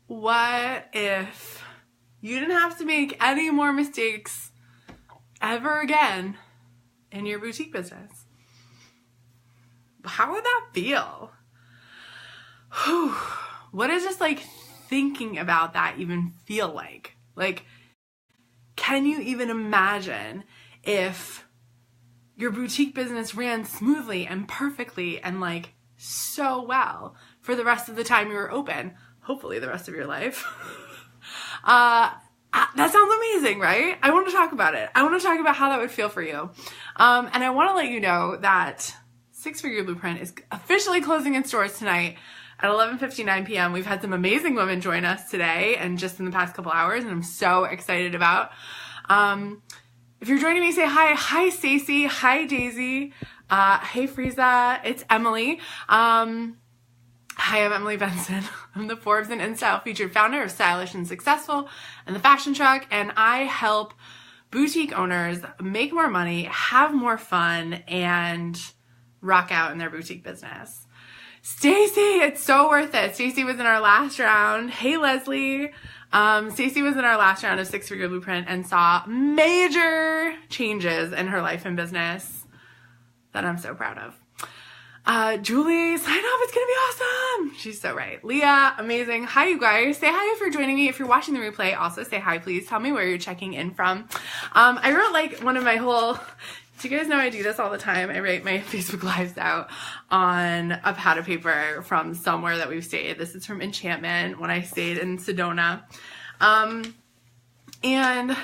What if you didn't have to make any more mistakes ever again in your boutique business? How would that feel? Whew. What does just like thinking about that even feel like? Like, can you even imagine if your boutique business ran smoothly and perfectly and like so well for the rest of the time you were open? Hopefully the rest of your life. That sounds amazing, right? I want to talk about it. I want to talk about how that would feel for you. And I want to let you know that Six Figure Blueprint is officially closing in stores tonight at 11:59 p.m. We've had some amazing women join us today and just in the past couple hours, and I'm so excited about. If you're joining me, say hi. Hi, Stacy. Hi, Daisy. Hey, Frieza. It's Emily. Hi, I'm Emily Benson. I'm the Forbes and InStyle featured founder of Stylish and Successful and the Fashion Truck, and I help boutique owners make more money, have more fun, and rock out in their boutique business. Stacy, it's so worth it. Stacy was in our last round. Hey, Leslie. Stacy was in our last round of Six Figure Blueprint and saw major changes in her life and business that I'm so proud of. Julie, sign up. It's going to be awesome. She's so right. Leah, amazing. Hi, you guys. Say hi if you're joining me. If you're watching the replay, also say hi, please. Tell me where you're checking in from. I wrote like one of my whole, do you guys know I do this all the time? I write my Facebook Lives out on a pad of paper from somewhere that we've stayed. This is from Enchantment when I stayed in Sedona. And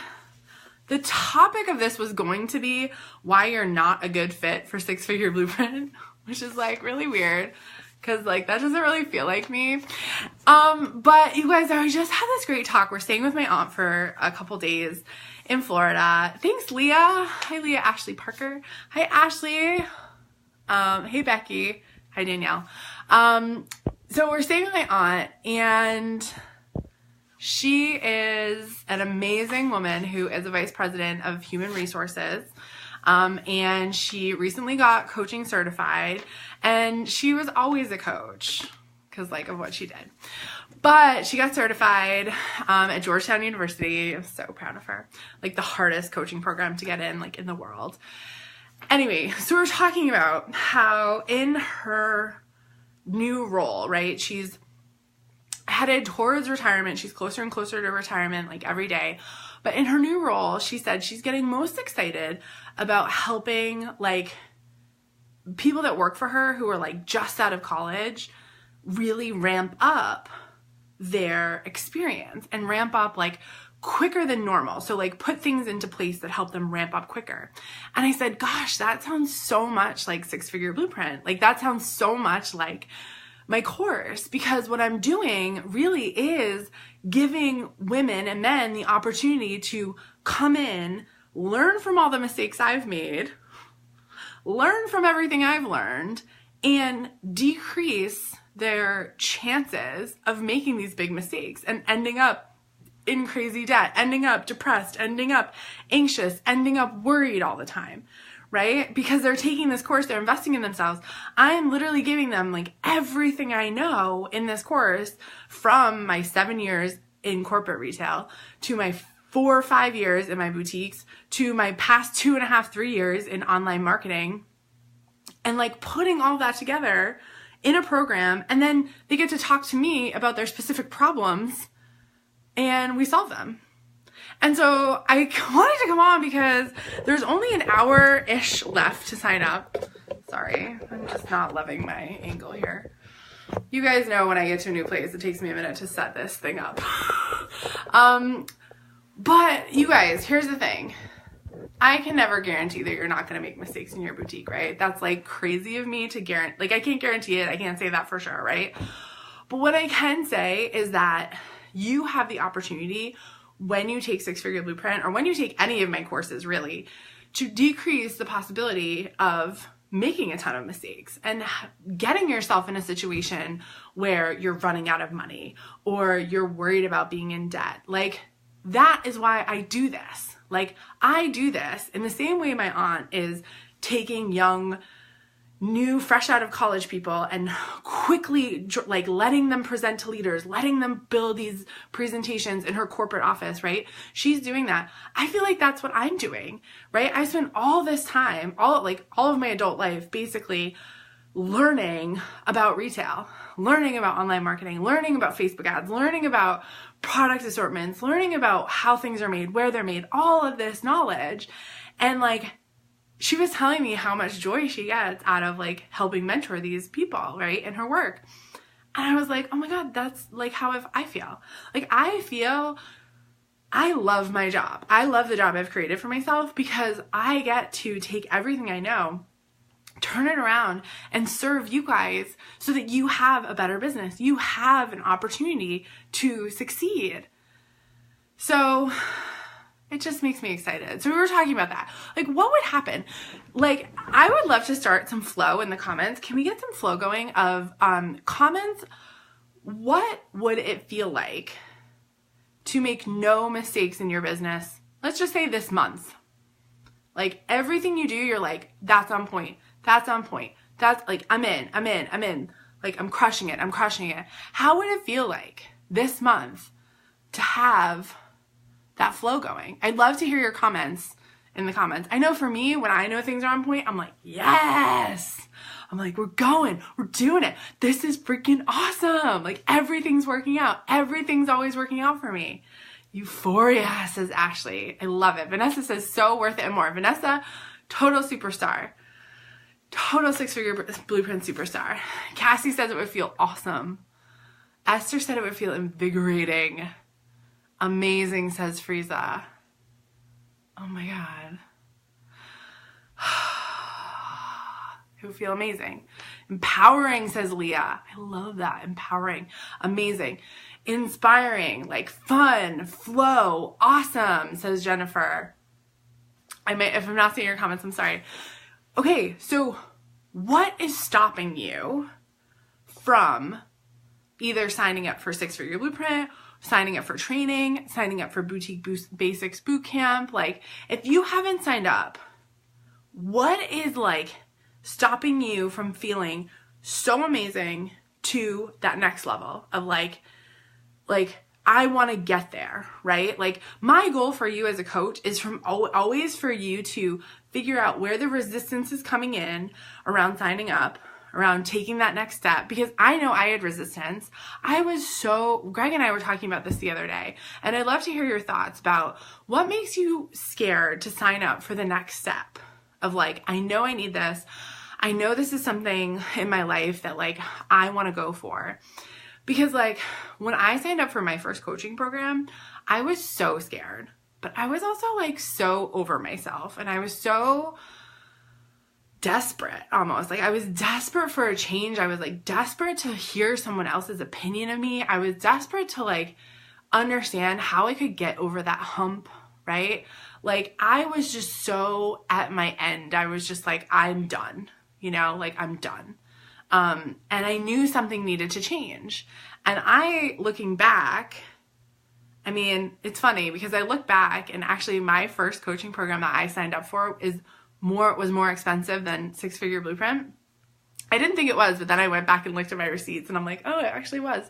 the topic of this was going to be why you're not a good fit for Six Figure Blueprint, which is like really weird because like that doesn't really feel like me. But you guys, I just had this great talk. We're staying with my aunt for a couple days in Florida. Thanks, Leah. Hi, Leah. Ashley Parker. Hi, Ashley. Hey, Becky. Hi, Danielle. So we're staying with my aunt, and she is an amazing woman who is a vice president of human resources. And she recently got coaching certified, and she was always a coach because like of what she did. But she got certified at Georgetown University. I'm so proud of her. Like the hardest coaching program to get in, like in the world. Anyway, so we're talking about how in her new role, right, she's headed towards retirement. She's closer and closer to retirement like every day. But in her new role, she said she's getting most excited about helping like people that work for her who are like just out of college really ramp up their experience and ramp up like quicker than normal. So like put things into place that help them ramp up quicker. And I said, gosh, that sounds so much like Six Figure Blueprint. Like that sounds so much like my course, because what I'm doing really is giving women and men the opportunity to come in, learn from all the mistakes I've made, learn from everything I've learned, and decrease their chances of making these big mistakes and ending up in crazy debt, ending up depressed, ending up anxious, ending up worried all the time. Right? Because they're taking this course, they're investing in themselves. I'm literally giving them like everything I know in this course, from my 7 years in corporate retail to my 4 or 5 years in my boutiques to my past 2.5, 3 years in online marketing, and like putting all that together in a program. And then they get to talk to me about their specific problems and we solve them. And so I wanted to come on because there's only an hour-ish left to sign up. Sorry, I'm just not loving my angle here. You guys know when I get to a new place, it takes me a minute to set this thing up. But you guys, here's the thing. I can never guarantee that you're not going to make mistakes in your boutique, right? That's like crazy of me to guarantee. Like I can't guarantee it. I can't say that for sure, right? But what I can say is that you have the opportunity when you take Six Figure Blueprint, or when you take any of my courses really, to decrease the possibility of making a ton of mistakes and getting yourself in a situation where you're running out of money or you're worried about being in debt. Like that is why I do this. Like I do this in the same way my aunt is taking young new fresh out of college people and quickly like letting them present to leaders, letting them build these presentations in her corporate office, right? She's doing that. I feel like that's what I'm doing, right? I spent all this time, all of my adult life basically learning about retail, learning about online marketing, learning about Facebook ads, learning about product assortments, learning about how things are made, where they're made, all of this knowledge. And like, she was telling me how much joy she gets out of like helping mentor these people, right, in her work. And I was like, oh my God, that's like how I feel. Like, I love my job. I love the job I've created for myself because I get to take everything I know, turn it around and serve you guys so that you have a better business. You have an opportunity to succeed. So it just makes me excited. So we were talking about that. Like, what would happen? Like, I would love to start some flow in the comments. Can we get some flow going of comments? What would it feel like to make no mistakes in your business? Let's just say this month. Like, everything you do, you're like, that's on point. That's on point. That's like, I'm in. Like, I'm crushing it. How would it feel like this month to have that flow going? I'd love to hear your comments in the comments. I know for me, when I know things are on point, I'm like, yes. I'm like, we're doing it. This is freaking awesome. Like, everything's working out. Everything's always working out for me. Euphoria, says Ashley. I love it. Vanessa says, so worth it and more. Vanessa, total superstar. Total 6-figure blueprint superstar. Cassie says it would feel awesome. Esther said it would feel invigorating. Amazing, says Frieza. Oh my God. It would feel amazing. Empowering, says Leah. I love that. Empowering. Amazing. Inspiring. Like, fun. Flow. Awesome, says Jennifer. If I'm not seeing your comments, I'm sorry. Okay, so what is stopping you from either signing up for 6-figure blueprint, signing up for training, signing up for boutique basics bootcamp? Like, if you haven't signed up, what is like stopping you from feeling so amazing to that next level of like I want to get there, right? Like, my goal for you as a coach is always for you to figure out where the resistance is coming in around signing up, around taking that next step, because I know I had resistance. Greg and I were talking about this the other day, and I'd love to hear your thoughts about what makes you scared to sign up for the next step of like, I know I need this. I know this is something in my life that like I want to go for. Because like, when I signed up for my first coaching program, I was so scared, but I was also like so over myself, and I was so desperate almost. Like, I was desperate for a change. I was like desperate to hear someone else's opinion of me. I was desperate to like understand how I could get over that hump, right? Like, I was just so at my end. I was just like, I'm done, like, I'm done. And I knew something needed to change. And looking back, I mean, it's funny because I look back and actually my first coaching program that I signed up for was more expensive than 6-figure blueprint. I didn't think it was, but then I went back and looked at my receipts and I'm like, oh, it actually was.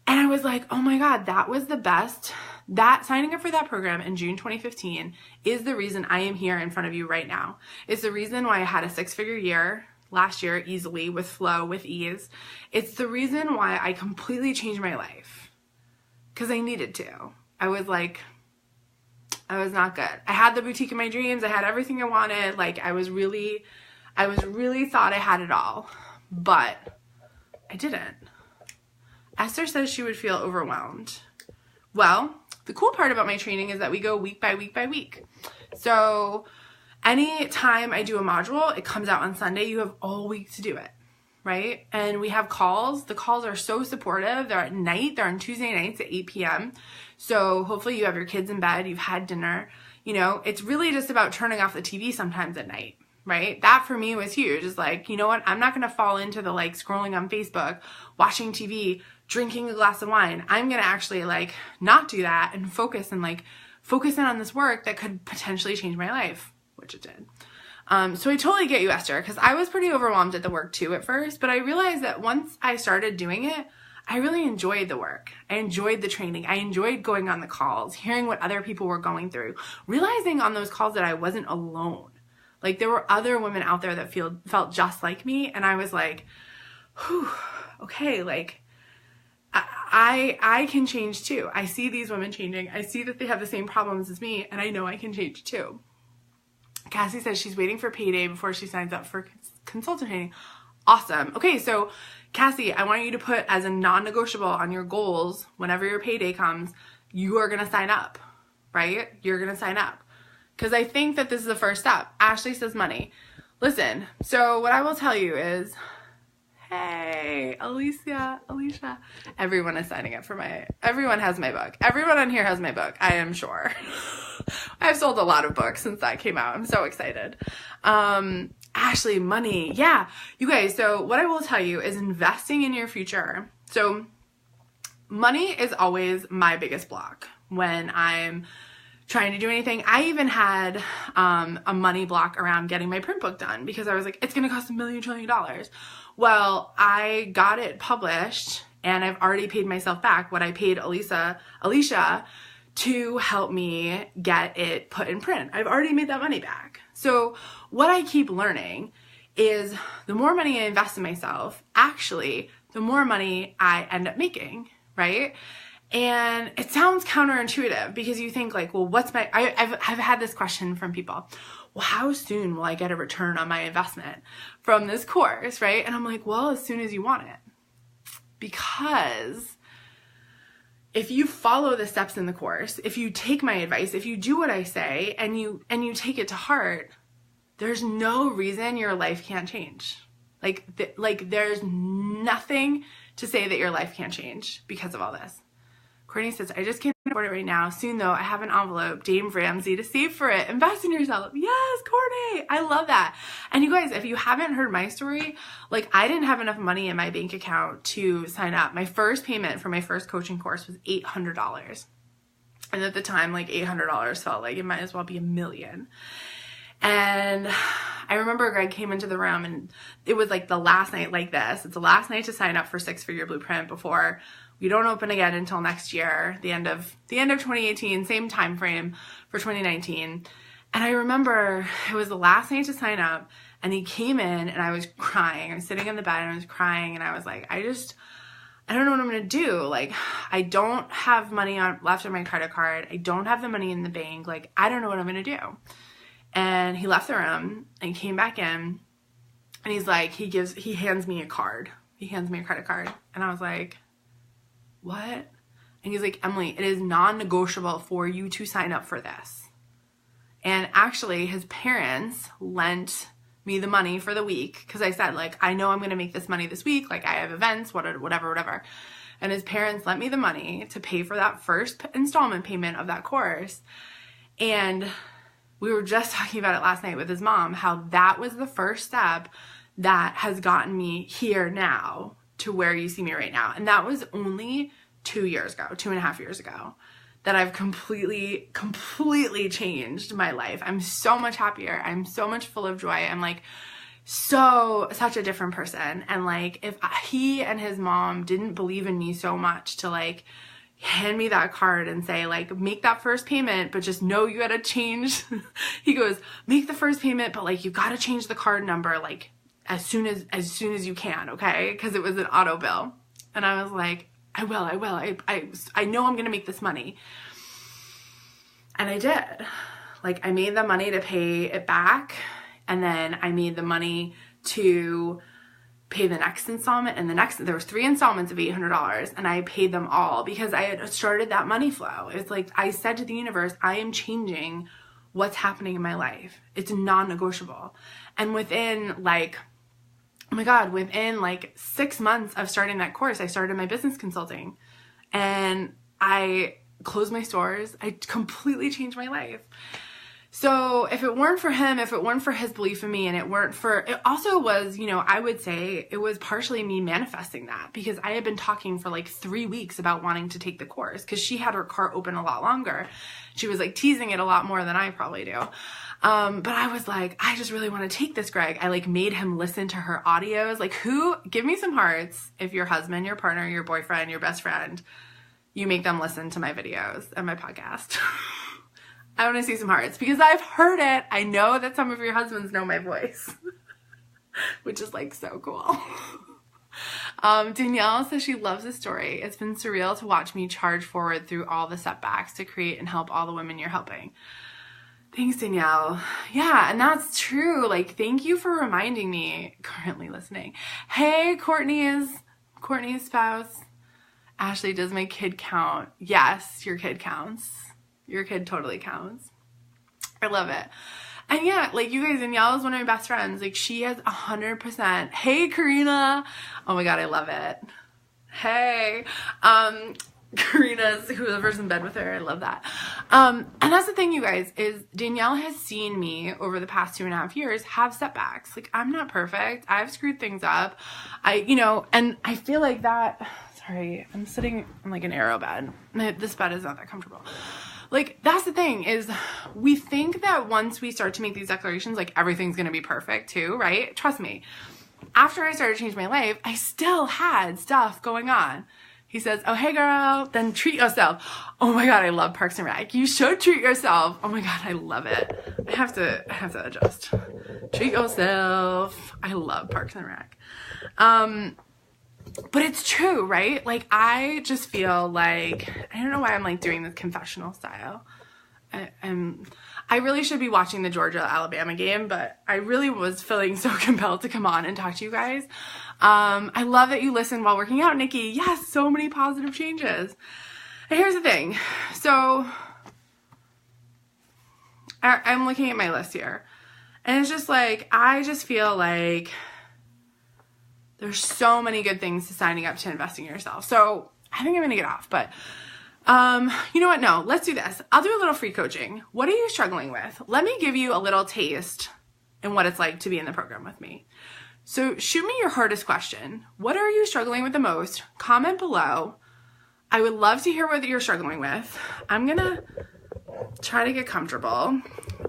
And I was like, oh my God, that was the best. That signing up for that program in June 2015 is the reason I am here in front of you right now. It's the reason why I had a 6-figure year last year easily, with flow, with ease. It's the reason why I completely changed my life, because I needed to. I was not good. I had the boutique of my dreams. I had everything I wanted. Like, I was really thought I had it all, but I didn't. Esther says she would feel overwhelmed. Well, the cool part about my training is that we go week by week by week. So any time I do a module, it comes out on Sunday. You have all week to do it, right? And we have calls. The calls are so supportive. They're at night. They're on Tuesday nights at 8 p.m. So hopefully you have your kids in bed. You've had dinner. It's really just about turning off the TV sometimes at night, right? That for me was huge. It's like, you know what? I'm not going to fall into the like scrolling on Facebook, watching TV, drinking a glass of wine. I'm going to actually like not do that and focus in on this work that could potentially change my life, which it did. So I totally get you, Esther, because I was pretty overwhelmed at the work too at first, but I realized that once I started doing it, I really enjoyed the work. I enjoyed the training. I enjoyed going on the calls, hearing what other people were going through, realizing on those calls that I wasn't alone. Like there were other women out there that felt just like me. And I was like, whew, okay, like I can change too. I see these women changing. I see that they have the same problems as me, and I know I can change too. Cassie says she's waiting for payday before she signs up for consultant training. Awesome. Okay, so Cassie, I want you to put as a non-negotiable on your goals whenever your payday comes, you are going to sign up, right? You're going to sign up. Because I think that this is the first step. Ashley says money. Listen, so what I will tell you is, hey, Alicia, everyone is signing up for everyone has my book. Everyone on here has my book, I am sure. I've sold a lot of books since that came out. I'm so excited. Ashley, money. Yeah, you guys. So what I will tell you is investing in your future. So money is always my biggest block when I'm trying to do anything. I even had a money block around getting my print book done because I was like, it's going to cost $1 million trillion. Well, I got it published and I've already paid myself back what I paid Alicia to help me get it put in print. I've already made that money back. So what I keep learning is the more money I invest in myself, actually, the more money I end up making, right? And it sounds counterintuitive because you think like, well, I've had this question from people. Well, how soon will I get a return on my investment from this course, right? And I'm like, well, as soon as you want it. Because if you follow the steps in the course, if you take my advice, if you do what I say and you take it to heart, there's no reason your life can't change. Like there's nothing to say that your life can't change because of all this. Courtney says, I just can't afford it right now. Soon though, I have an envelope, Dame Ramsey, to save for it. Invest in yourself. Yes, Courtney. I love that. And you guys, if you haven't heard my story, like I didn't have enough money in my bank account to sign up. My first payment for my first coaching course was $800. And at the time, like $800 felt like it might as well be $1 million. And I remember Greg came into the room and it was like the last night like this. It's the last night to sign up for 6-Figure Blueprint before we don't open again until next year, the end of 2018, same time frame for 2019. And I remember it was the last night to sign up and he came in and I was crying. I was sitting in the bed and I was crying and I was like, I don't know what I'm going to do. Like, I don't have money left on my credit card. I don't have the money in the bank. Like, I don't know what I'm going to do. And he left the room and came back in and he's like, he hands me a card. He hands me a credit card. And I was like, what? And he's like, Emily, it is non-negotiable for you to sign up for this. And actually his parents lent me the money for the week because I said, like, I know I'm going to make this money this week. Like I have events, whatever. And his parents lent me the money to pay for that first installment payment of that course. And we were just talking about it last night with his mom, how that was the first step that has gotten me here now to where you see me right now. And that was only 2.5 years ago that I've completely changed my life. I'm so much happier. I'm so much full of joy. I'm like such a different person. And like, if he and his mom didn't believe in me so much to like hand me that card and say like, make that first payment, but just know you gotta change. He goes, make the first payment, but like, you gotta change the card number like as soon as you can. Okay. Cause it was an auto bill. And I was like, I will. I know I'm going to make this money. And I did. Like I made the money to pay it back. And then I made the money to pay the next installment and there was 3 installments of $800 and I paid them all because I had started that money flow. It's like I said to the universe, I am changing what's happening in my life. It's non-negotiable. And within like, oh my God, within like 6 months of starting that course, I started my business consulting and I closed my stores. I completely changed my life. So if it weren't for him, if it weren't for his belief in me, and it also was, you know, I would say it was partially me manifesting that, because I had been talking for like 3 weeks about wanting to take the course, because she had her cart open a lot longer. She was like teasing it a lot more than I probably do. But I was like, I just really want to take this, Greg. I like made him listen to her audios. Like, give me some hearts if your husband, your partner, your boyfriend, your best friend, you make them listen to my videos and my podcast. I want to see some hearts, because I've heard it. I know that some of your husbands know my voice, which is like so cool. Danielle says she loves the story. It's been surreal to watch me charge forward through all the setbacks to create and help all the women you're helping. Thanks, Danielle. Yeah, and that's true. Like, thank you for reminding me, currently listening. Hey, Courtney's spouse. Ashley, does my kid count? Yes, your kid counts. Your kid totally counts. I love it. And yeah, like you guys, Danielle is one of my best friends. Like, she has 100%. Hey, Karina. Oh my God, I love it. Hey. Karina's whoever's in bed with her. I love that. And that's the thing, you guys, is Danielle has seen me over the past 2.5 years have setbacks. Like, I'm not perfect. I've screwed things up. And I feel like that, sorry, I'm sitting in like an arrow bed. This bed is not that comfortable. Like, that's the thing, is we think that once we start to make these declarations, like everything's going to be perfect too, right? Trust me. After I started to change my life, I still had stuff going on. He says, oh, hey girl, then treat yourself. Oh my God, I love Parks and Rec. You should treat yourself. Oh my God, I love it. I have to adjust. Treat yourself. I love Parks and Rec. But it's true, right? Like, I just feel like, I don't know why I'm like doing this confessional style. I really should be watching the Georgia-Alabama game, but I really was feeling so compelled to come on and talk to you guys. I love that you listen while working out, Nikki. Yes, so many positive changes. And here's the thing. So I'm looking at my list here, and it's just like, I just feel like there's so many good things to signing up to investing in yourself. So I think I'm going to get off, but you know what? No, let's do this. I'll do a little free coaching. What are you struggling with? Let me give you a little taste in what it's like to be in the program with me. So shoot me your hardest question. What are you struggling with the most? Comment below. I would love to hear what you're struggling with. I'm going to try to get comfortable.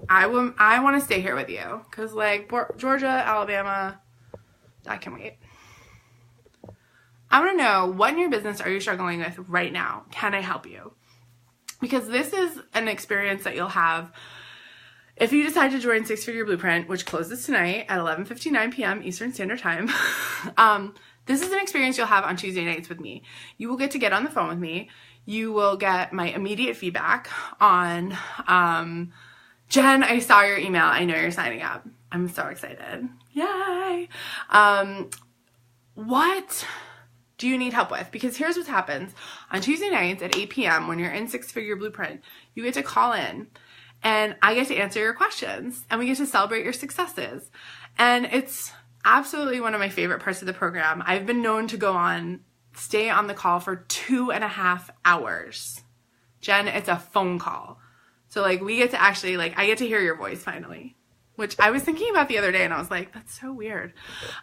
I want to stay here with you, because like Georgia, Alabama, that can wait. I want to know, what in your business are you struggling with right now? Can I help you? Because this is an experience that you'll have if you decide to join Six Figure Blueprint, which closes tonight at 11:59 p.m. Eastern Standard Time. This is an experience you'll have on Tuesday nights with me. You will get to get on the phone with me. You will get my immediate feedback on, Jen, I saw your email. I know you're signing up. I'm so excited. Yay. What do you need help with? Because here's what happens. On Tuesday nights at 8 p.m. when you're in Six Figure Blueprint, you get to call in and I get to answer your questions and we get to celebrate your successes. And it's absolutely one of my favorite parts of the program. I've been known to stay on the call for 2.5 hours. Jen, it's a phone call. So like we get to actually, like, I get to hear your voice finally, which I was thinking about the other day and I was like, that's so weird.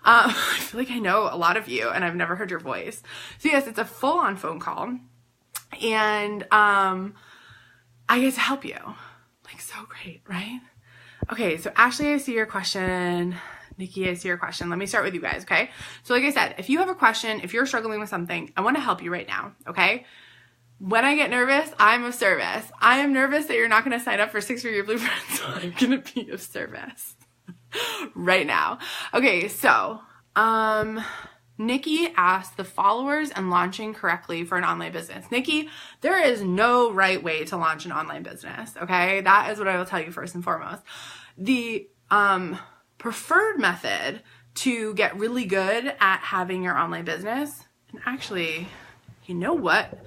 I feel like I know a lot of you and I've never heard your voice. So yes, it's a full on phone call and I get to help you. Like, so great, right? Okay, so Ashley, I see your question. Nikki, I see your question. Let me start with you guys, okay? So like I said, if you have a question, if you're struggling with something, I want to help you right now, okay? When I get nervous, I'm of service. I am nervous that you're not going to sign up for Six Figure Blueprint, so I'm going to be of service right now. Okay, so Nikki asked the followers and launching correctly for an online business. Nikki, there is no right way to launch an online business, okay? That is what I will tell you first and foremost. The preferred method to get really good at having your online business, and actually, you know what?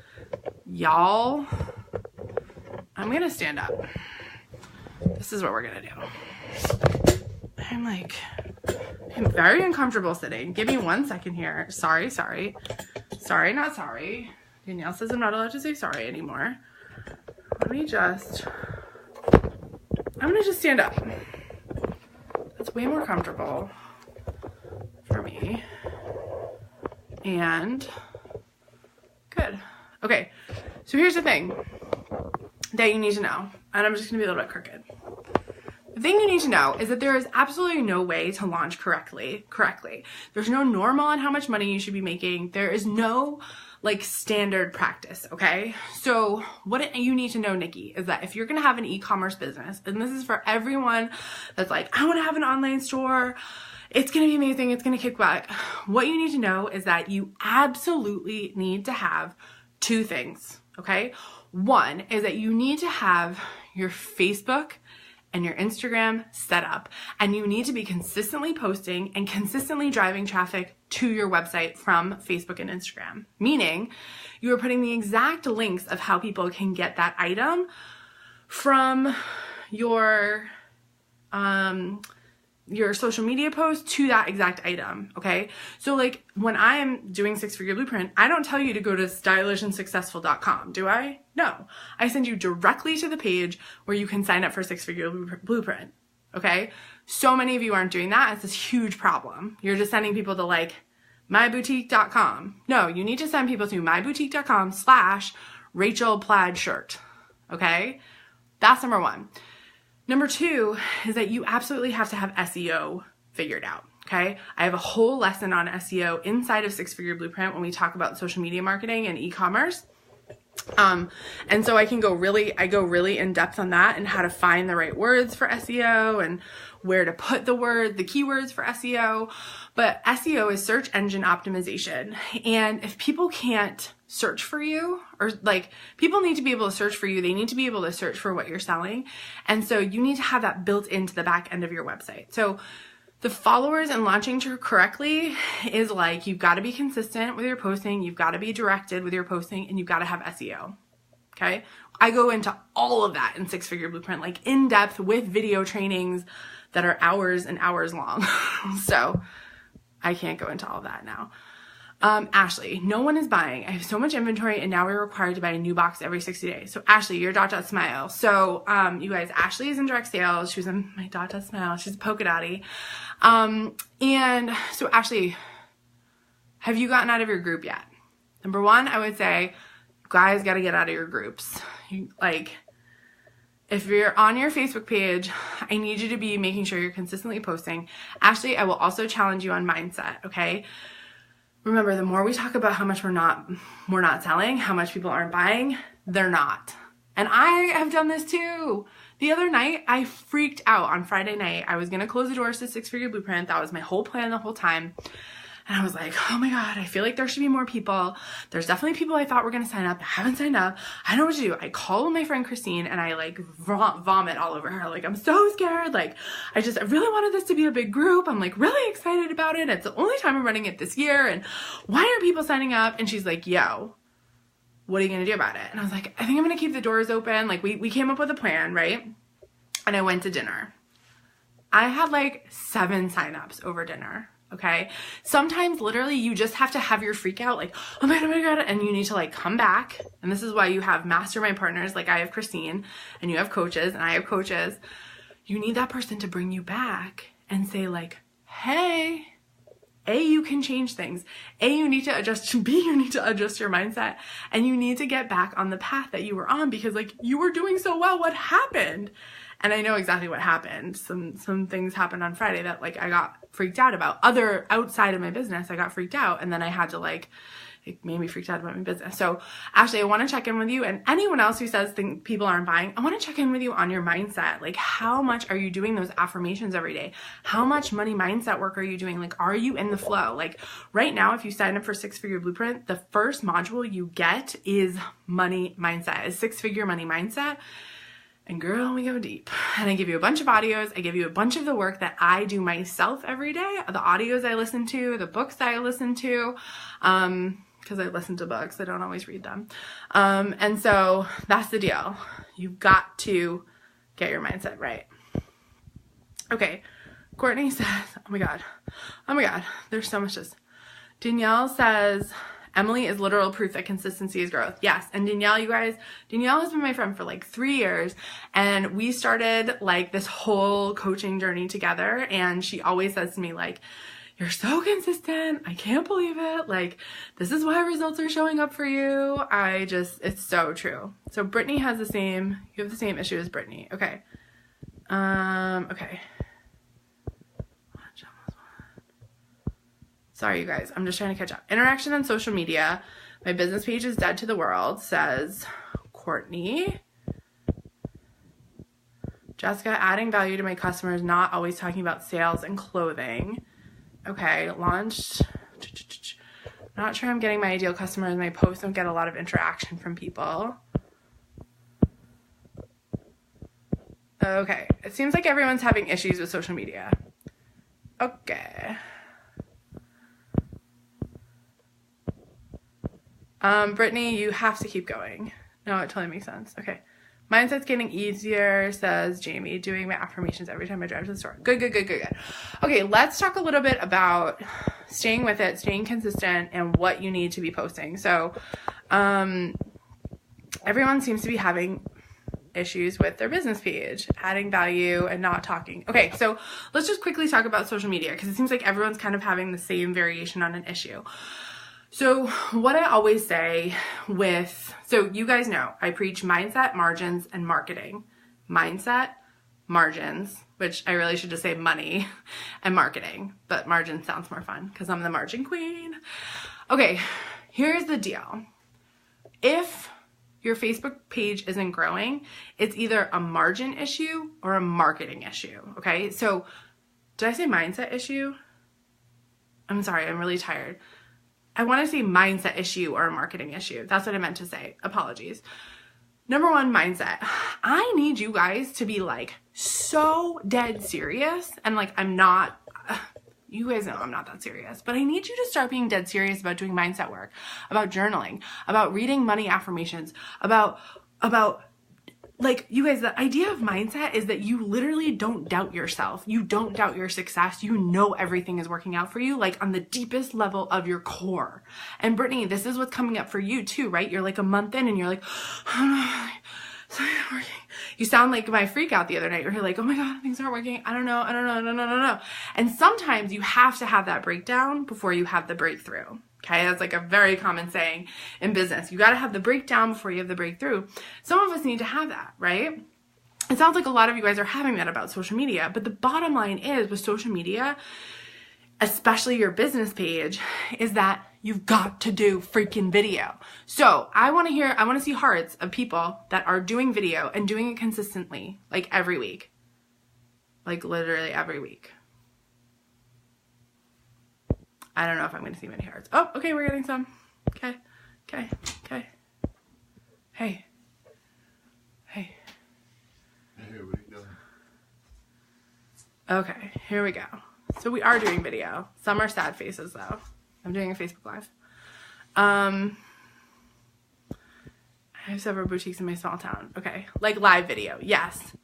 Y'all, I'm going to stand up. This is what we're going to do. I'm very uncomfortable sitting. Give me 1 second here. Sorry, not sorry. Danielle says I'm not allowed to say sorry anymore. Let me just, I'm gonna just stand up. That's way more comfortable for me. And good. Okay, so here's the thing that you need to know, and I'm just gonna be a little bit crooked. The thing you need to know is that there is absolutely no way to launch correctly. There's no normal on how much money you should be making. There is no like standard practice, okay? So what you need to know, Nikki, is that if you're gonna have an e-commerce business, and this is for everyone that's like, I wanna have an online store, it's gonna be amazing, it's gonna kick butt. What you need to know is that you absolutely need to have two things, okay? One is that you need to have your Facebook and your Instagram set up, and you need to be consistently posting and consistently driving traffic to your website from Facebook and Instagram. Meaning you are putting the exact links of how people can get that item from your social media post to that exact item, okay? So like when I am doing 6-Figure Blueprint, I don't tell you to go to stylishandsuccessful.com, do I? No. I send you directly to the page where you can sign up for 6-Figure Blueprint, okay? So many of you aren't doing that. It's this huge problem. You're just sending people to like myboutique.com. No, you need to send people to myboutique.com/Rachel plaid shirt, okay? That's number one. Number two is that you absolutely have to have SEO figured out, okay? I have a whole lesson on SEO inside of 6-Figure Blueprint when we talk about social media marketing and e-commerce. And so I go really in depth on that and how to find the right words for SEO and where to put the keywords for SEO. But SEO is search engine optimization. And if people can't search for you, or like people need to be able to search for you, they need to be able to search for what you're selling. And so you need to have that built into the back end of your website. So the followers and launching correctly is like, you've got to be consistent with your posting, you've got to be directed with your posting, and you've got to have SEO, okay? I go into all of that in 6-Figure Blueprint, like in depth with video trainings that are hours and hours long. So I can't go into all of that now. Ashley, no one is buying. I have so much inventory and now we're required to buy a new box every 60 days. So Ashley, you're .smile. So, you guys, Ashley is in direct sales. She was in my .smile. She's a polka dotty. And so Ashley, have you gotten out of your group yet? Number one, I would say, guys got to get out of your groups. If you're on your Facebook page, I need you to be making sure you're consistently posting. Ashley, I will also challenge you on mindset, okay? Remember, the more we talk about how much we're not selling, how much people aren't buying, they're not. And I have done this too. The other night, I freaked out on Friday night. I was going to close the doors to 6-Figure Blueprint. That was my whole plan the whole time. And I was like, oh my God, I feel like there should be more people. There's definitely people I thought were going to sign up that haven't signed up. I don't know what to do. I call my friend Christine and I like vomit all over her. Like, I'm so scared. Like, I really wanted this to be a big group. I'm like really excited about it. It's the only time I'm running it this year. And why aren't people signing up? And she's like, yo, what are you going to do about it? And I was like, I think I'm going to keep the doors open. Like we came up with a plan, right? And I went to dinner. I had like 7 signups over dinner. Okay. Sometimes literally you just have to have your freak out like, oh my God. And you need to like come back. And this is why you have mastermind partners. Like I have Christine and you have coaches and I have coaches. You need that person to bring you back and say like, hey, A, you can change things. A, you need to adjust. B, you need to adjust your mindset and you need to get back on the path that you were on because like you were doing so well. What happened? And I know exactly what happened. Some things happened on Friday that like I got freaked out about. Outside of my business, I got freaked out and then I had to like, it made me freaked out about my business. So Ashley, I want to check in with you and anyone else who says people aren't buying, I want to check in with you on your mindset. Like how much are you doing those affirmations every day? How much money mindset work are you doing? Like, are you in the flow? Like right now, if you sign up for 6-Figure Blueprint, the first module you get is money mindset, is 6-Figure money mindset. And girl, we go deep. And I give you a bunch of audios. I give you a bunch of the work that I do myself every day. The audios I listen to, the books I listen to, because I listen to books. I don't always read them. And so that's the deal. You've got to get your mindset right. Okay. Courtney says, oh my God, there's so much. Danielle says, Emily is literal proof that consistency is growth. Yes. And Danielle, you guys, Danielle has been my friend for like 3 years, and we started like this whole coaching journey together. And she always says to me like, you're so consistent. I can't believe it. Like, this is why results are showing up for you. It's so true. So Brittany has you have the same issue as Brittany. Okay. Okay. Sorry, you guys. I'm just trying to catch up. Interaction on social media. My business page is dead to the world, says Courtney. Jessica, adding value to my customers, not always talking about sales and clothing. Okay, launched. Not sure I'm getting my ideal customers. My posts don't get a lot of interaction from people. Okay, it seems like everyone's having issues with social media. Okay. Brittany, you have to keep going. No, it totally makes sense. Okay. Mindset's getting easier, says Jamie, doing my affirmations every time I drive to the store. Good. Okay, let's talk a little bit about staying with it, staying consistent, and what you need to be posting. So, everyone seems to be having issues with their business page, adding value and not talking. Okay, so let's just quickly talk about social media, because it seems like everyone's kind of having the same variation on an issue. So what I always say so you guys know, I preach mindset, margins, and marketing. Mindset, margins, which I really should just say money, and marketing, but margin sounds more fun because I'm the margin queen. Okay, here's the deal. If your Facebook page isn't growing, it's either a margin issue or a marketing issue, okay? So did I say mindset issue? I'm sorry, I'm really tired. I want to say mindset issue or a marketing issue. That's what I meant to say. Apologies. Number one, mindset. I need you guys to be like so dead serious. And like, you guys know I'm not that serious, but I need you to start being dead serious about doing mindset work, about journaling, about reading money affirmations, about like, you guys, the idea of mindset is that you literally don't doubt yourself. You don't doubt your success. You know everything is working out for you, like on the deepest level of your core. And Brittany, this is what's coming up for you too, right? You're like a month in and you're like, oh no, it's not working. You sound like my freak out the other night where you're like, oh my God, things aren't working. I don't know. No. And sometimes you have to have that breakdown before you have the breakthrough. Okay, that's like a very common saying in business. You got to have the breakdown before you have the breakthrough. Some of us need to have that, right? It sounds like a lot of you guys are having that about social media, but the bottom line is with social media, especially your business page, is that you've got to do freaking video. So I want to see hearts of people that are doing video and doing it consistently, like every week, like literally every week. I don't know if I'm going to see many hearts. Oh, okay, we're getting some. Okay. Hey. Hey, what are you doing? Okay, here we go. So we are doing video. Some are sad faces though. I'm doing a Facebook Live. I have several boutiques in my small town. Okay, like live video. Yes.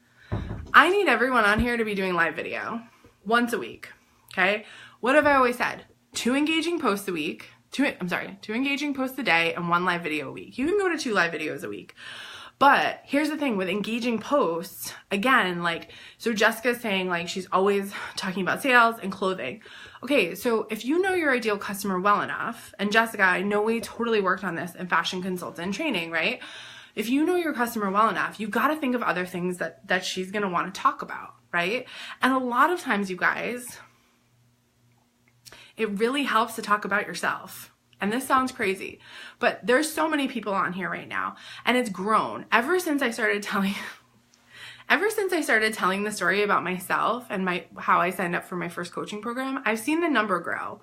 I need everyone on here to be doing live video once a week. Okay. What have I always said? 2 engaging posts a week. 2 engaging posts a day and 1 live video a week. You can go to 2 live videos a week. But here's the thing with engaging posts, again, like, so Jessica's saying like she's always talking about sales and clothing. Okay, so if you know your ideal customer well enough, and Jessica, I know we totally worked on this in fashion consultant training, right? If you know your customer well enough, you've got to think of other things that she's going to want to talk about, right? And a lot of times, you guys, it really helps to talk about yourself. And this sounds crazy, but there's so many people on here right now, and it's grown ever since I started telling the story about myself and how I signed up for my first coaching program. I've seen the number grow,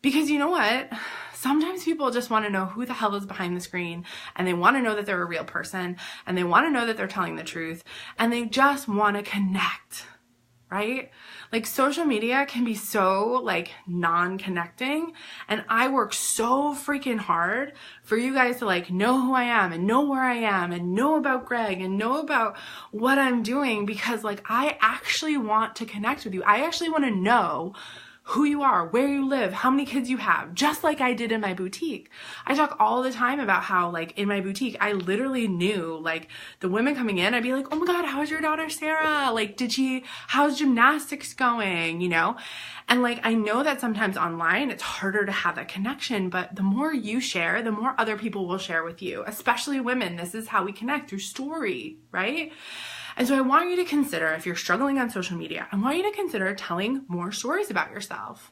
because you know what? Sometimes people just want to know who the hell is behind the screen, and they want to know that they're a real person, and they want to know that they're telling the truth, and they just want to connect. Right? Like, social media can be so like non-connecting, and I work so freaking hard for you guys to like know who I am and know where I am and know about Greg and know about what I'm doing, because like I actually want to connect with you. I actually want to know who you are, where you live, how many kids you have, just like I did in my boutique. I talk all the time about how, like, in my boutique, I literally knew, like, the women coming in, I'd be like, oh my God, how's your daughter Sarah? Like, how's gymnastics going, you know? And like, I know that sometimes online, it's harder to have that connection, but the more you share, the more other people will share with you, especially women. This is how we connect, through story, right? And so I want you to consider, if you're struggling on social media, I want you to consider telling more stories about yourself.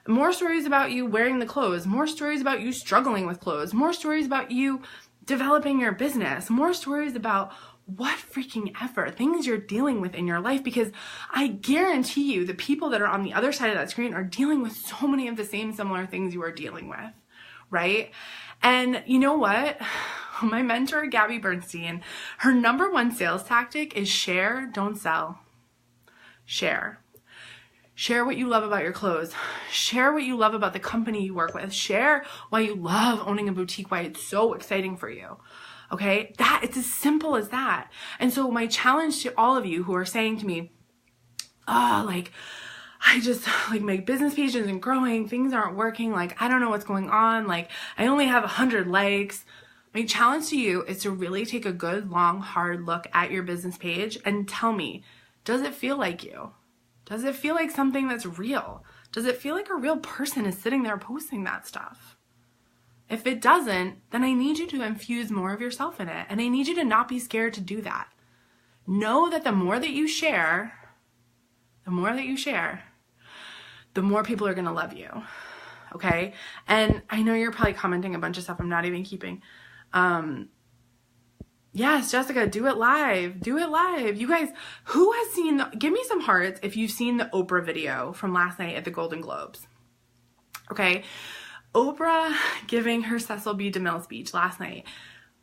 More stories about you wearing the clothes, more stories about you struggling with clothes, more stories about you developing your business, more stories about what freaking ever things you're dealing with in your life, because I guarantee you the people that are on the other side of that screen are dealing with so many of the same similar things you are dealing with, right? And you know what? My mentor, Gabby Bernstein, her number one sales tactic is share, don't sell. Share. Share what you love about your clothes. Share what you love about the company you work with. Share why you love owning a boutique, why it's so exciting for you. Okay? It's as simple as that. And so my challenge to all of you who are saying to me, I just, like, my business page isn't growing, things aren't working, like, I don't know what's going on, like, I only have 100 likes. My challenge to you is to really take a good, long, hard look at your business page and tell me, does it feel like you? Does it feel like something that's real? Does it feel like a real person is sitting there posting that stuff? If it doesn't, then I need you to infuse more of yourself in it. And I need you to not be scared to do that. Know that the more that you share, the more people are going to love you. Okay? And I know you're probably commenting a bunch of stuff I'm not even keeping. Yes, Jessica, do it live. Do it live. You guys, who has seen, give me some hearts if you've seen the Oprah video from last night at the Golden Globes. Okay. Oprah giving her Cecil B. DeMille speech last night.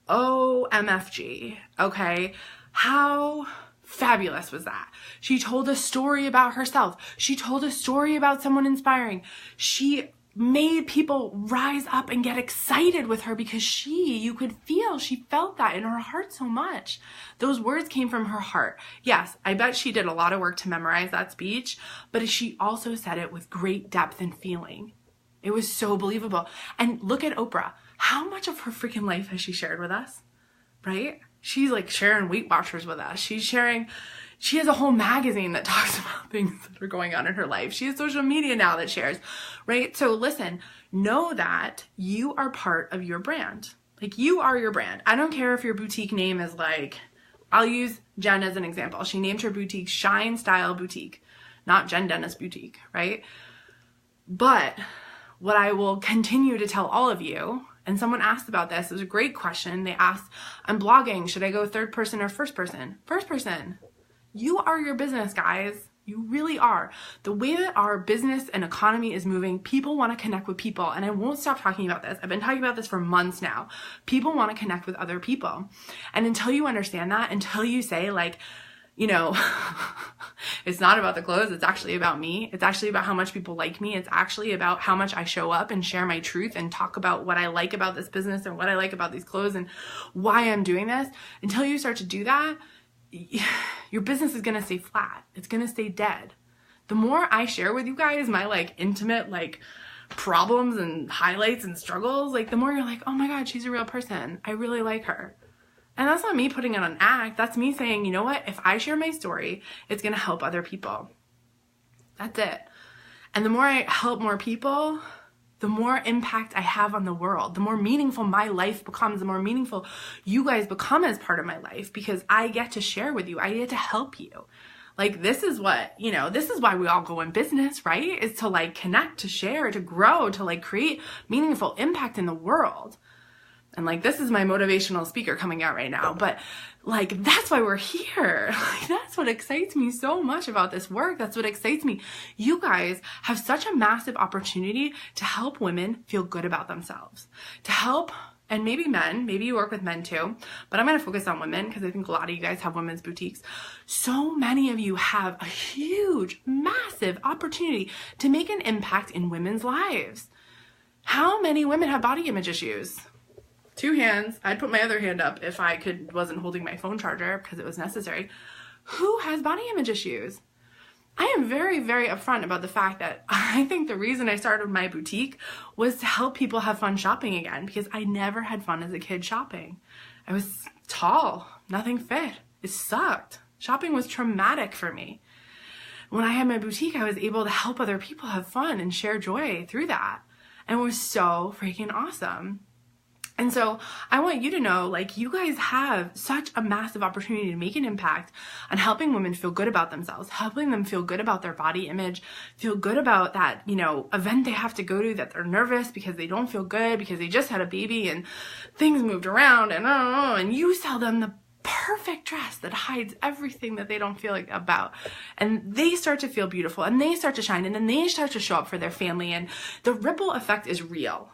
OMFG. Okay. How fabulous was that? She told a story about herself. She told a story about someone inspiring. She made people rise up and get excited with her because you could feel, she felt that in her heart so much. Those words came from her heart. Yes, I bet she did a lot of work to memorize that speech, but she also said it with great depth and feeling. It was so believable. And look at Oprah. How much of her freaking life has she shared with us? Right? She's like sharing Weight Watchers with us. She has a whole magazine that talks about things that are going on in her life. She has social media now that shares, right? So listen, know that you are part of your brand. Like, you are your brand. I don't care if your boutique name is like, I'll use Jen as an example. She named her boutique Shine Style Boutique, not Jen Dennis Boutique, right? But what I will continue to tell all of you, and someone asked about this, it was a great question. They asked, I'm blogging, should I go third person or first person? First person. You are your business, guys. You really are. The way that our business and economy is moving, people want to connect with people. And I won't stop talking about this. I've been talking about this for months now. People want to connect with other people. And until you understand that, until you say, like, you know, it's not about the clothes. It's actually about me. It's actually about how much people like me. It's actually about how much I show up and share my truth and talk about what I like about this business and what I like about these clothes and why I'm doing this. Until you start to do that, your business is going to stay flat. It's going to stay dead. The more I share with you guys my like intimate like problems and highlights and struggles, like the more you're like, oh my God, she's a real person. I really like her. And that's not me putting it on an act. That's me saying, you know what? If I share my story, it's going to help other people. That's it. And the more I help more people, the more impact I have on the world, the more meaningful my life becomes, the more meaningful you guys become as part of my life, because I get to share with you. I get to help you. Like, this is what, you know, this is why we all go in business, right? Is to like connect, to share, to grow, to like create meaningful impact in the world. And like, this is my motivational speaker coming out right now, but like, that's why we're here. Like, that's what excites me so much about this work. That's what excites me. You guys have such a massive opportunity to help women feel good about themselves, to help, and maybe men, maybe you work with men too, but I'm going to focus on women because I think a lot of you guys have women's boutiques. So many of you have a huge, massive opportunity to make an impact in women's lives. How many women have body image issues? 2 hands. I'd put my other hand up if I wasn't holding my phone charger because it was necessary. Who has body image issues? I am very, very upfront about the fact that I think the reason I started my boutique was to help people have fun shopping again, because I never had fun as a kid shopping. I was tall, nothing fit. It sucked. Shopping was traumatic for me. When I had my boutique, I was able to help other people have fun and share joy through that. And it was so freaking awesome. And so I want you to know, like, you guys have such a massive opportunity to make an impact on helping women feel good about themselves, helping them feel good about their body image, feel good about that, you know, event they have to go to that they're nervous because they don't feel good because they just had a baby and things moved around and you sell them the perfect dress that hides everything that they don't feel like about, and they start to feel beautiful and they start to shine, and then they start to show up for their family, and the ripple effect is real.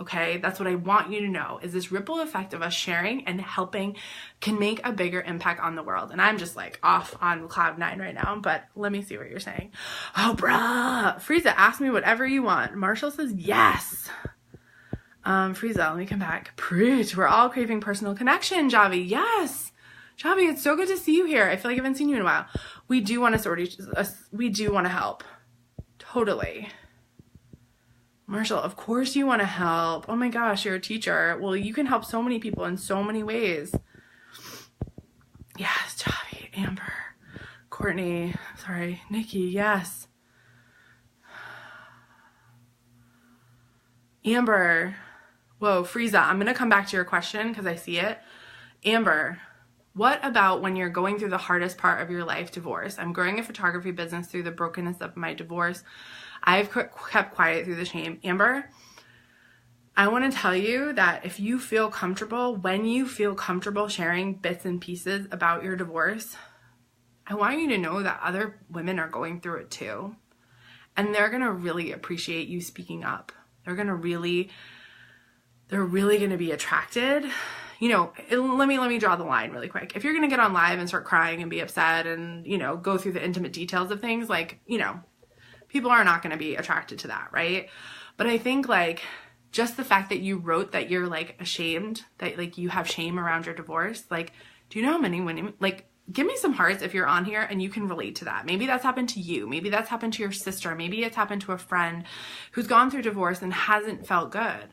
Okay, that's what I want you to know, is this ripple effect of us sharing and helping can make a bigger impact on the world. And I'm just like off on cloud 9 right now, but let me see what you're saying. Oh, bruh. Frieza, ask me whatever you want. Marshall says yes. Frieza, let me come back. Preach. We're all craving personal connection, Javi. Yes. Javi, it's so good to see you here. I feel like I haven't seen you in a while. We do want to help. Totally. Marshall, of course you want to help. Oh my gosh, you're a teacher. Well, you can help so many people in so many ways. Yes, Javi, Amber, Courtney, sorry, Nikki, yes. Amber, whoa, Frieza, I'm going to come back to your question because I see it. Amber, what about when you're going through the hardest part of your life, divorce? I'm growing a photography business through the brokenness of my divorce. I've kept quiet through the shame. Amber, I want to tell you that if you feel comfortable, when you feel comfortable sharing bits and pieces about your divorce, I want you to know that other women are going through it too. And they're going to really appreciate you speaking up. They're really going to be attracted. You know, let me draw the line really quick. If you're going to get on live and start crying and be upset and, you know, go through the intimate details of things, like, you know, people are not going to be attracted to that, right? But I think, like, just the fact that you wrote that you're, like, ashamed, that, like, you have shame around your divorce, like, do you know how many women, like, give me some hearts if you're on here and you can relate to that. Maybe that's happened to you. Maybe that's happened to your sister. Maybe it's happened to a friend who's gone through divorce and hasn't felt good.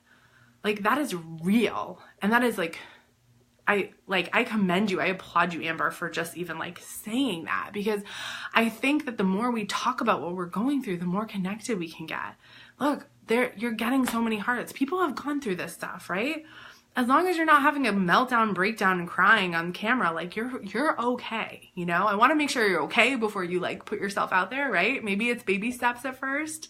Like, that is real. And that is, like, I commend you. I applaud you, Amber, for just even, like, saying that, because I think that the more we talk about what we're going through, the more connected we can get. Look, you're getting so many hearts. People have gone through this stuff, right? As long as you're not having a meltdown, breakdown, and crying on camera, like, you're okay, you know? I want to make sure you're okay before you, like, put yourself out there, right? Maybe it's baby steps at first,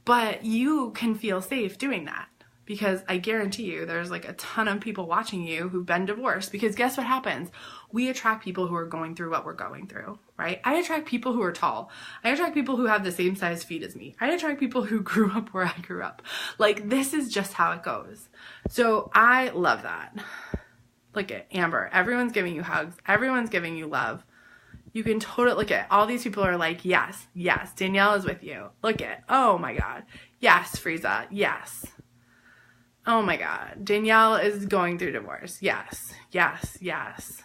but you can feel safe doing that. Because I guarantee you there's, like, a ton of people watching you who've been divorced. Because guess what happens? We attract people who are going through what we're going through, right? I attract people who are tall. I attract people who have the same size feet as me. I attract people who grew up where I grew up. Like, this is just how it goes. So I love that. Look at Amber. Everyone's giving you hugs. Everyone's giving you love. You can totally look at all these people are like, yes, yes. Danielle is with you. Look at, oh my God. Yes, Frieza. Yes. Oh my God. Danielle is going through divorce. Yes. Yes. Yes.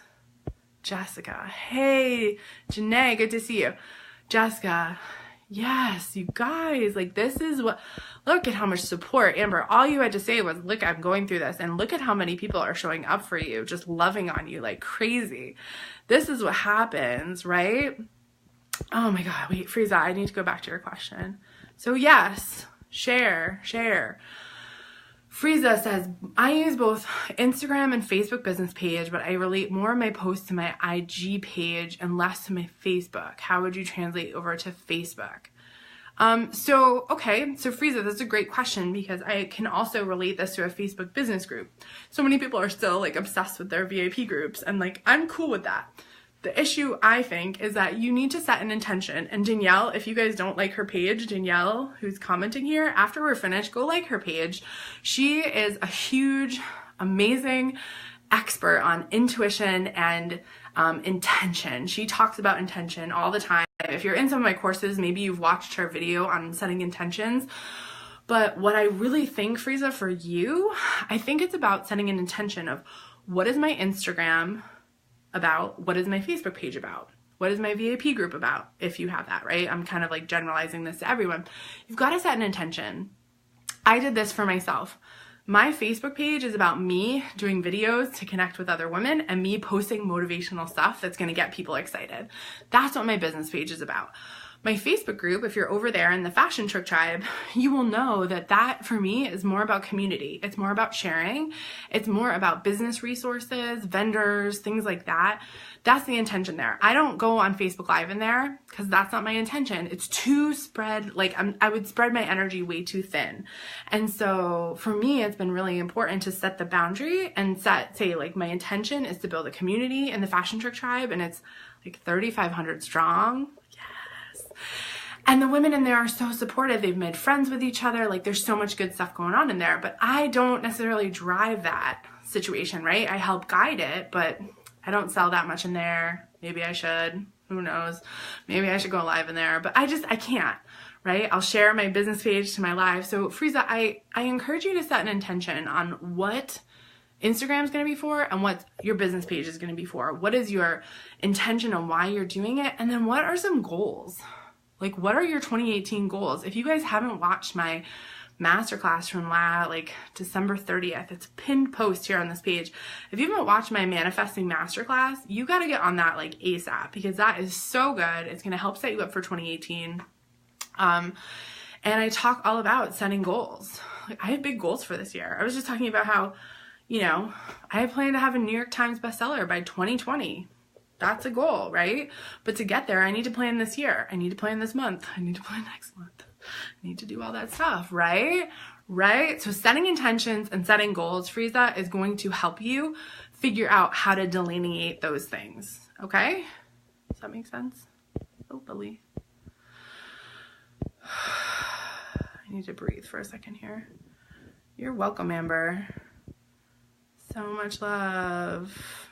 Jessica. Hey, Janae. Good to see you. Jessica. Yes, you guys. Like, this is what, look at how much support. Amber, all you had to say was, look, I'm going through this. And look at how many people are showing up for you, just loving on you like crazy. This is what happens, right? Oh my God. Wait, Frieza, I need to go back to your question. So yes, share. Frieza says, I use both Instagram and Facebook business page, but I relate more of my posts to my IG page and less to my Facebook. How would you translate over to Facebook? So Frieza, that's a great question, because I can also relate this to a Facebook business group. So many people are still, like, obsessed with their VIP groups, and, like, I'm cool with that. The issue, I think, is that you need to set an intention. And Danielle, if you guys don't like her page, Danielle, who's commenting here, after we're finished, go like her page. She is a huge, amazing expert on intuition and intention. She talks about intention all the time. If you're in some of my courses, maybe you've watched her video on setting intentions. But what I really think, Frieza, for you, I think it's about setting an intention of, what is my Instagram about? What is my Facebook page about? What is my VIP group about? If you have that, right? I'm kind of like generalizing this to everyone. You've got to set an intention. I did this for myself. My Facebook page is about me doing videos to connect with other women and me posting motivational stuff that's going to get people excited. That's what my business page is about. My Facebook group, if you're over there in the Fashion Trick Tribe, you will know that for me is more about community. It's more about sharing. It's more about business resources, vendors, things like that. That's the intention there. I don't go on Facebook Live in there because that's not my intention. It's too spread, I would spread my energy way too thin. And so for me, it's been really important to set the boundary and say my intention is to build a community in the Fashion Trick Tribe, and it's like 3,500 strong. And the women in there are so supportive. They've made friends with each other. Like, there's so much good stuff going on in there. But I don't necessarily drive that situation, right? I help guide it, but I don't sell that much in there. Maybe I should. Who knows? Maybe I should go live in there. But I can't, right? I'll share my business page to my live. So, Frieza, I encourage you to set an intention on what Instagram is going to be for and what your business page is going to be for. What is your intention on why you're doing it? And then what are some goals? Like, what are your 2018 goals? If you guys haven't watched my masterclass from December 30th, it's a pinned post here on this page. If you haven't watched my manifesting masterclass, you got to get on that ASAP, because that is so good. It's going to help set you up for 2018. And I talk all about setting goals. I have big goals for this year. I was just talking about how, I plan to have a New York Times bestseller by 2020. That's a goal, right? But to get there, I need to plan this year. I need to plan this month. I need to plan next month. I need to do all that stuff, right? Right? So setting intentions and setting goals, Frieza, is going to help you figure out how to delineate those things, okay? Does that make sense? Oh, Lily. I need to breathe for a second here. You're welcome, Amber. So much love.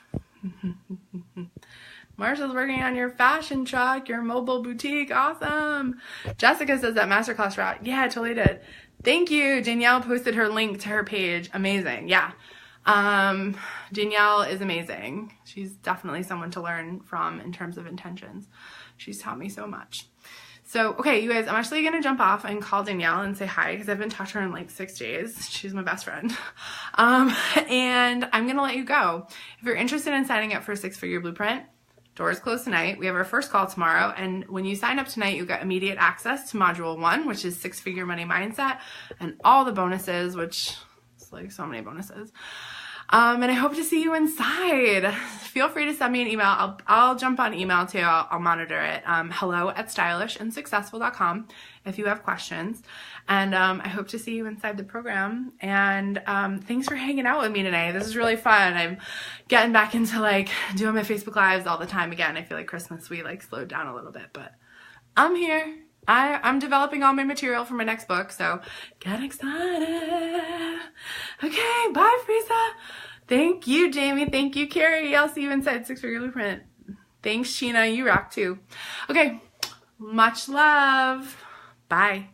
Marsha's working on your fashion truck, your mobile boutique. Awesome. Jessica says that masterclass route. Yeah, I totally did. Thank you. Danielle posted her link to her page. Amazing. Yeah. Danielle is amazing. She's definitely someone to learn from in terms of intentions. She's taught me so much. So, okay, you guys, I'm actually going to jump off and call Danielle and say hi, because I haven't talked to her in 6 days. She's my best friend. And I'm going to let you go. If you're interested in signing up for a 6-figure blueprint, doors close tonight. We have our first call tomorrow. And when you sign up tonight, you'll get immediate access to module 1, which is 6-figure money mindset, and all the bonuses, which is so many bonuses. And I hope to see you inside. Feel free to send me an email. I'll jump on email too. I'll monitor it. hello@stylishandsuccessful.com if you have questions. And I hope to see you inside the program. And thanks for hanging out with me today. This is really fun. I'm getting back into doing my Facebook Lives all the time again. I feel like Christmas we slowed down a little bit, but I'm here. I'm developing all my material for my next book, so get excited. Okay, bye, Frieza. Thank you, Jamie. Thank you, Carrie. I'll see you inside 6-figure blueprint. Thanks, Sheena. You rock too. Okay, much love. Bye.